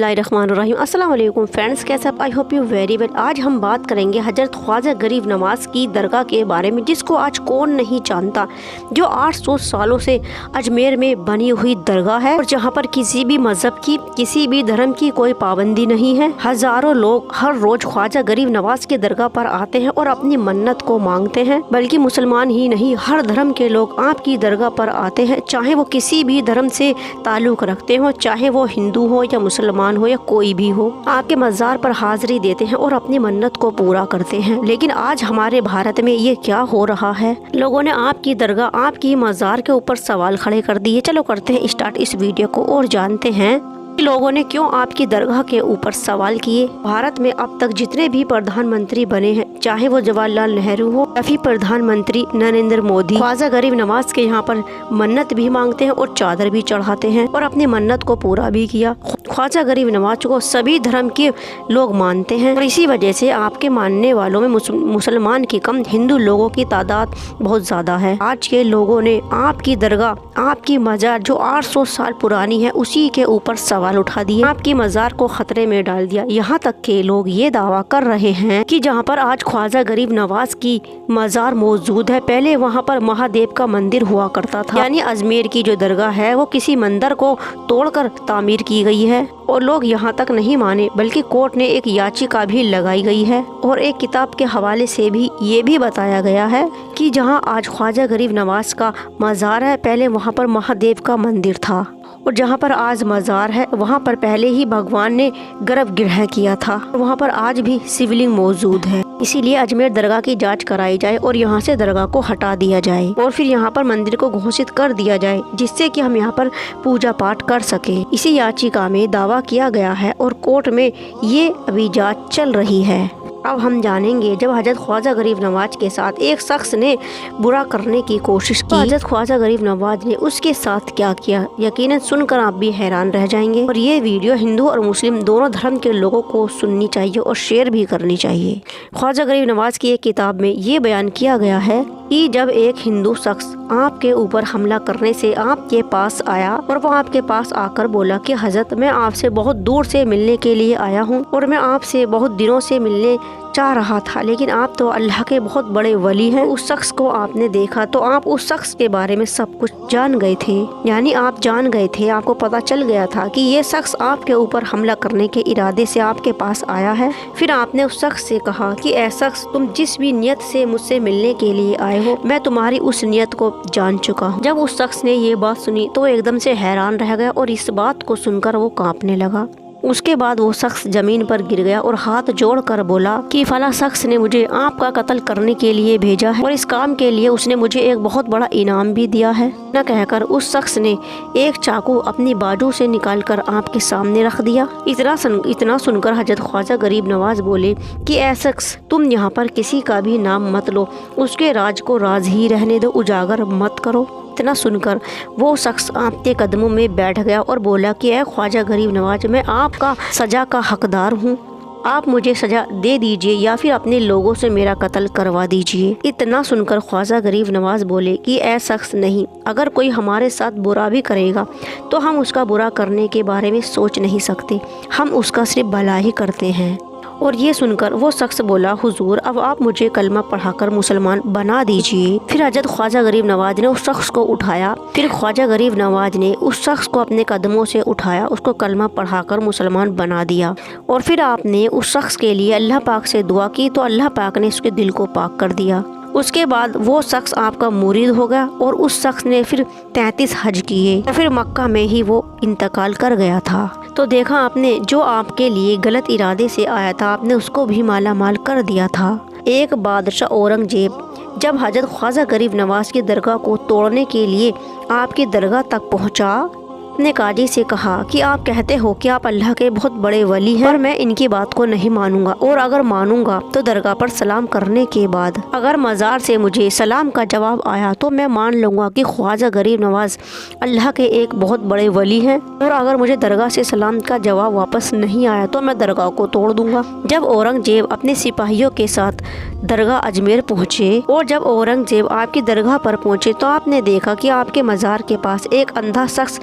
बिस्मिल्लाहिर्रहमानिर्रहीम। अस्सलाम वालेकुम फ्रेंड्स, कैसे आप? I hope you very well. आज हम बात करेंगे हजरत ख्वाजा गरीब नवाज की दरगाह के बारे में, जिसको आज कौन नहीं जानता, जो 800 सालों से अजमेर में बनी हुई दरगाह है और जहाँ पर किसी भी मजहब की, किसी भी धर्म की कोई पाबंदी नहीं है। हजारों लोग हर रोज ख्वाजा गरीब नवाज के दरगाह पर आते हैं और अपनी मन्नत को मांगते हैं। बल्कि मुसलमान ही नहीं, हर धर्म के लोग आपकी दरगाह पर आते हैं, चाहे वो किसी भी धर्म से ताल्लुक रखते हो, चाहे वो हिंदू हो या मुसलमान हो या कोई भी हो। आपके मज़ार पर हाजिरी देते हैं और अपनी मन्नत को पूरा करते हैं। लेकिन आज हमारे भारत में ये क्या हो रहा है? लोगों ने आपकी दरगाह, आपकी मज़ार के ऊपर सवाल खड़े कर दिए। चलो करते हैं स्टार्ट इस वीडियो को और जानते हैं लोगों ने क्यों आपकी दरगाह के ऊपर सवाल किए। भारत में अब तक जितने भी प्रधानमंत्री बने हैं, चाहे वो जवाहरलाल नेहरू हो या फिर प्रधानमंत्री नरेंद्र मोदी, ख्वाजा गरीब नवाज के यहाँ पर मन्नत भी मांगते हैं और चादर भी चढ़ाते हैं और अपनी मन्नत को पूरा भी किया। ख्वाजा गरीब नवाज को सभी धर्म के लोग मानते हैं और इसी वजह से आपके मानने वालों में मुसलमान की कम, हिंदू लोगों की तादाद बहुत ज्यादा है। आज के लोगों ने आपकी दरगाह, आपकी मजार जो 800 साल पुरानी है, उसी के ऊपर सवाल उठा दिए, आपकी मजार को खतरे में डाल दिया। यहाँ तक के लोग ये दावा कर रहे हैं कि जहाँ पर आज ख्वाजा गरीब नवाज की मजार मौजूद है, पहले वहाँ पर महादेव का मंदिर हुआ करता था। यानी अजमेर की जो दरगाह है वो किसी मंदिर को तोड़कर तामीर की गई है। और लोग यहाँ तक नहीं माने, बल्कि कोर्ट ने एक याचिका भी लगाई गई है और एक किताब के हवाले से भी ये भी बताया गया है कि जहाँ आज ख्वाजा गरीब नवाज का मजार है, पहले वहाँ पर महादेव का मंदिर था और जहाँ पर आज मज़ार है वहाँ पर पहले ही भगवान ने गर्भगृह किया था। वहाँ पर आज भी शिवलिंग मौजूद है। इसीलिए अजमेर दरगाह की जांच कराई जाए और यहाँ से दरगाह को हटा दिया जाए और फिर यहाँ पर मंदिर को घोषित कर दिया जाए, जिससे कि हम यहाँ पर पूजा पाठ कर सके। इसी याचिका में दावा किया गया है और कोर्ट में ये अभी जाँच चल रही है। अब हम जानेंगे, जब हजरत ख्वाजा गरीब नवाज के साथ एक शख्स ने बुरा करने की कोशिश की, हजरत ख्वाजा गरीब नवाज ने उसके साथ क्या किया, यकीनन सुनकर आप भी हैरान रह जाएंगे। और ये वीडियो हिंदू और मुस्लिम दोनों धर्म के लोगों को सुननी चाहिए और शेयर भी करनी चाहिए। ख्वाजा गरीब नवाज की एक किताब में ये बयान किया गया है कि जब एक हिंदू शख्स आपके ऊपर हमला करने से आपके पास आया और वो आपके पास आकर बोला कि हजरत, मैं आपसे बहुत दूर से मिलने के लिए आया हूँ और मैं आपसे बहुत दिनों से मिलने चाह रहा था, लेकिन आप तो अल्लाह के बहुत बड़े वली हैं। उस शख्स को आपने देखा तो आप उस शख्स के बारे में सब कुछ जान गए थे। यानी आप जान गए थे, आपको पता चल गया था कि ये शख्स आपके ऊपर हमला करने के इरादे से आपके पास आया है। फिर आपने उस शख्स से कहा कि ऐ शख्स, तुम जिस भी नियत से मुझसे मिलने के लिए आए हो, मैं तुम्हारी उस नियत को जान चुका हूँ। जब उस शख्स ने ये बात सुनी तो एकदम से हैरान रह गया और इस बात को सुनकर वो कांपने लगा। उसके बाद वो शख्स जमीन पर गिर गया और हाथ जोड़कर बोला कि फला शख्स ने मुझे आपका कत्ल करने के लिए भेजा है और इस काम के लिए उसने मुझे एक बहुत बड़ा इनाम भी दिया है। न कहकर उस शख्स ने एक चाकू अपनी बाजू से निकालकर आपके सामने रख दिया। इतना सुनकर हजरत ख्वाजा गरीब नवाज बोले कि ऐ शख्स, तुम यहाँ पर किसी का भी नाम मत लो, उसके राज को राज ही रहने दो, उजागर मत करो। इतना सुनकर वो शख्स आपके कदमों में बैठ गया और बोला कि ऐ ख्वाजा गरीब नवाज, मैं आपका सजा का हकदार हूँ, आप मुझे सजा दे दीजिए या फिर अपने लोगों से मेरा कत्ल करवा दीजिए। इतना सुनकर ख्वाजा गरीब नवाज बोले कि ऐ शख्स, नहीं, अगर कोई हमारे साथ बुरा भी करेगा तो हम उसका बुरा करने के बारे में सोच नहीं सकते, हम उसका सिर्फ भला ही करते हैं। और ये सुनकर वो शख्स बोला, हुजूर, अब आप मुझे कलमा पढ़ाकर मुसलमान बना दीजिए। फिर हजरत ख्वाजा गरीब नवाज ने उस शख्स को उठाया। फिर ख्वाजा गरीब नवाज ने उस शख्स को अपने कदमों से उठाया, उसको कलमा पढ़ाकर मुसलमान बना दिया। और फिर आपने उस शख्स के लिए अल्लाह पाक से दुआ की तो अल्लाह पाक ने उसके दिल को पाक कर दिया। उसके बाद वो शख्स आपका मुरीद हो गया और उस शख्स ने फिर 33 हज किए और फिर मक्का में ही वो इंतकाल कर गया था। तो देखा आपने, जो आपके लिए गलत इरादे से आया था, आपने उसको भी माला माल कर दिया था। एक बादशाह औरंगजेब जब हजरत ख्वाजा गरीब नवाज की दरगाह को तोड़ने के लिए आपकी दरगाह तक पहुंचा, अपने काजी से कहा कि आप कहते हो कि आप अल्लाह के बहुत बड़े वली हैं, पर मैं इनकी बात को नहीं मानूंगा, और अगर मानूंगा तो दरगाह पर सलाम करने के बाद अगर मज़ार से मुझे सलाम का जवाब आया तो मैं मान लूँगा कि ख्वाजा गरीब नवाज अल्लाह के एक बहुत बड़े वली हैं, और अगर मुझे दरगाह से सलाम का जवाब वापस नहीं आया तो मैं दरगाह को तोड़ दूँगा। जब औरंगजेब अपने सिपाहियों के साथ दरगाह अजमेर पहुँचे और जब औरंगजेब आपकी दरगाह पर पहुँचे तो आपने देखा कि आपके मज़ार के पास एक अंधा शख्स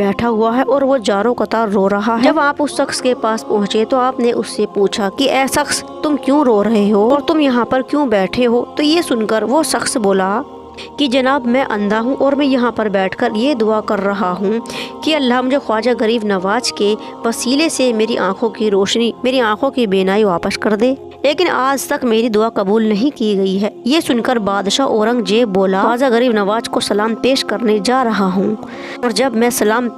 बैठा हुआ है और वो जारो कतार रो रहा है। जब आप उस शख्स के पास पहुँचे तो आपने उससे पूछा कि ऐ शख्स, तुम क्यों रो रहे हो और तुम यहाँ पर क्यों बैठे हो? तो ये सुनकर वो शख्स बोला कि जनाब, मैं अंधा हूँ और मैं यहाँ पर बैठकर ये दुआ कर रहा हूँ कि अल्लाह मुझे ख्वाजा गरीब नवाज के वसीले से मेरी आंखों की रोशनी, मेरी आंखों की बीनाई वापस कर दे, लेकिन आज तक मेरी दुआ कबूल नहीं की गई है। ये सुनकर बादशाह औरंगजेब बोला, ख्वाजा गरीब नवाज को सलाम पेश करने जा रहा हूँ और जब मैं सलाम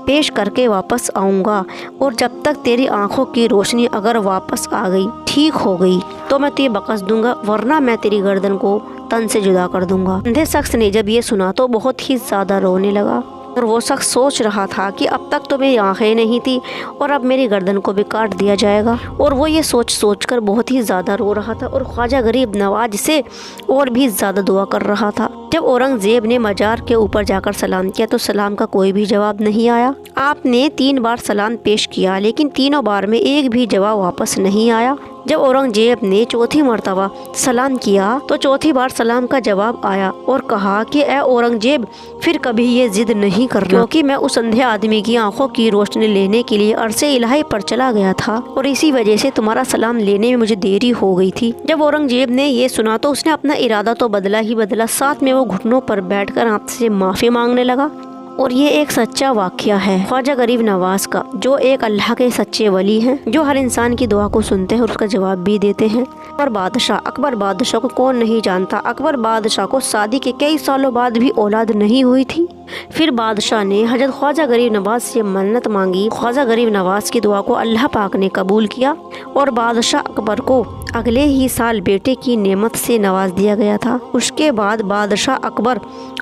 पेश करके वापस आऊँगा और जब तक तेरी आंखों की रोशनी अगर वापस आ गई, ठीक हो गई, तो मैं तुझे बख्श दूंगा, वरना मैं तेरी गर्दन को तन से जुदा कर दूंगा। अंधे शख्स ने जब ये सुना तो बहुत ही ज़्यादा रोने लगा और वो शख्स सोच रहा था कि अब तक तो मेरी आंखें नहीं थी और अब मेरी गर्दन को भी काट दिया जाएगा, और वो ये सोच कर बहुत ही ज़्यादा रो रहा था और ख्वाजा गरीब नवाज से और भी ज़्यादा दुआ कर रहा था। जब औरंगजेब ने मजार के ऊपर जाकर सलाम किया तो सलाम का कोई भी जवाब नहीं आया। आपने 3 बार सलाम पेश किया, लेकिन तीनों बार में एक भी जवाब वापस नहीं आया। जब औरंगजेब ने चौथी मर्तबा सलाम किया तो चौथी बार सलाम का जवाब आया और कहा कि ए औरंगजेब, फिर कभी ये जिद नहीं करना, क्योंकि मैं उस अंधे आदमी की आंखों की रोशनी लेने के लिए अरसे इलाही पर चला गया था और इसी वजह से तुम्हारा सलाम लेने में मुझे देरी हो गई थी। जब औरंगजेब ने ये सुना तो उसने अपना इरादा तो बदला ही बदला, साथ में वो घुटनों पर बैठकर आपसे माफ़ी मांगने लगा। और ये एक सच्चा वाक़या है ख्वाजा गरीब नवाज का, जो एक अल्लाह के सच्चे वली हैं, जो हर इंसान की दुआ को सुनते हैं और उसका जवाब भी देते हैं। और बादशाह अकबर बादशाह को कौन नहीं जानता। अकबर बादशाह को शादी के कई सालों बाद भी औलाद नहीं हुई थी। फिर बादशाह ने हजरत ख्वाजा गरीब नवाज से मन्नत मांगी। ख्वाजा गरीब नवाज की दुआ को अल्लाह पाक ने कबूल किया और बादशाह अकबर को अगले ही साल बेटे की नेमत से नवाज दिया गया था। उसके बाद बादशाह अकबर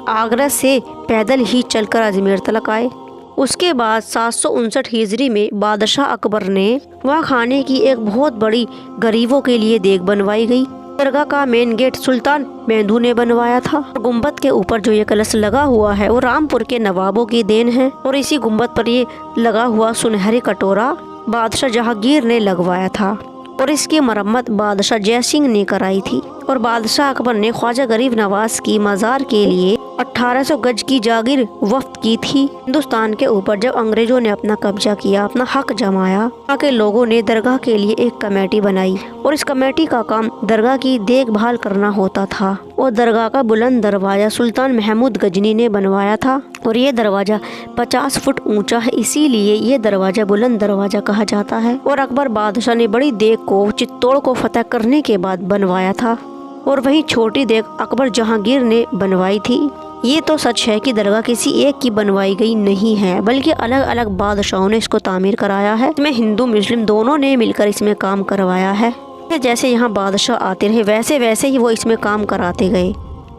आगरा से पैदल ही चलकर अजमेर तक आए। उसके बाद 759 हिजरी में बादशाह अकबर ने वहाँ खाने की एक बहुत बड़ी गरीबों के लिए देग बनवाई गई। दरगाह का मेन गेट सुल्तान मेहंदू ने बनवाया था। गुम्बद के ऊपर जो ये कलश लगा हुआ है वो रामपुर के नवाबों की देन है और इसी गुम्बद पर ये लगा हुआ सुनहरी कटोरा बादशाह जहांगीर ने लगवाया था और इसकी मरम्मत बादशाह जय सिंह ने कराई थी। और बादशाह अकबर ने ख्वाजा गरीब नवाज की मज़ार के लिए 1800 गज की जागीर वफ्त की थी। हिंदुस्तान के ऊपर जब अंग्रेजों ने अपना कब्जा किया, अपना हक जमाया, वहाँ के लोगों ने दरगाह के लिए एक कमेटी बनाई और इस कमेटी का काम दरगाह की देखभाल करना होता था। और दरगाह का बुलंद दरवाज़ा सुल्तान महमूद गजनी ने बनवाया था और ये दरवाज़ा 50 फुट ऊंचा है, इसीलिए ये दरवाज़ा बुलंद दरवाज़ा कहा जाता है। और अकबर बादशाह ने बड़ी देग को चित्तौड़ को फतह करने के बाद बनवाया था और वहीं छोटी देग अकबर जहांगीर ने बनवाई थी। ये तो सच है कि दरगाह किसी एक की बनवाई गई नहीं है, बल्कि अलग अलग बादशाहों ने इसको तामीर कराया है। इसमें हिंदू मुस्लिम दोनों ने मिलकर इसमें काम करवाया है। जैसे यहाँ बादशाह आते रहे वैसे वैसे ही वो इसमें काम कराते गए।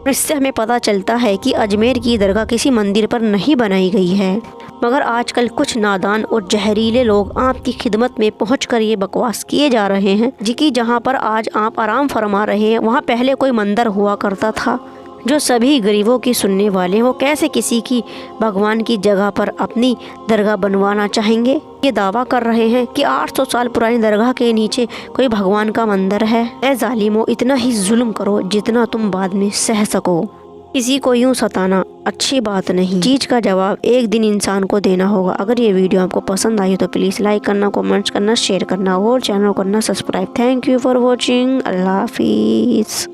इससे हमें पता चलता है कि अजमेर की दरगाह किसी मंदिर पर नहीं बनाई गई है, मगर आजकल कुछ नादान और जहरीले लोग आपकी खिदमत में पहुंचकर ये बकवास किए जा रहे हैं जी कि जहां पर आज आप आराम फरमा रहे हैं वहां पहले कोई मंदिर हुआ करता था जो सभी गरीबों की सुनने वाले हैं। वो कैसे किसी की भगवान की जगह पर अपनी दरगाह बनवाना चाहेंगे? ये दावा कर रहे हैं कि 800 साल पुरानी दरगाह के नीचे कोई भगवान का मंदिर है। ऐ जालिमो, इतना ही जुल्म करो जितना तुम बाद में सह सको। किसी को यूं सताना अच्छी बात नहीं। चीज का जवाब एक दिन इंसान को देना होगा। अगर ये वीडियो आपको पसंद आई तो प्लीज़ लाइक करना, कमेंट्स करना, शेयर करना और चैनल को करना subscribe. Thank you for watching. Allah हाफिज़।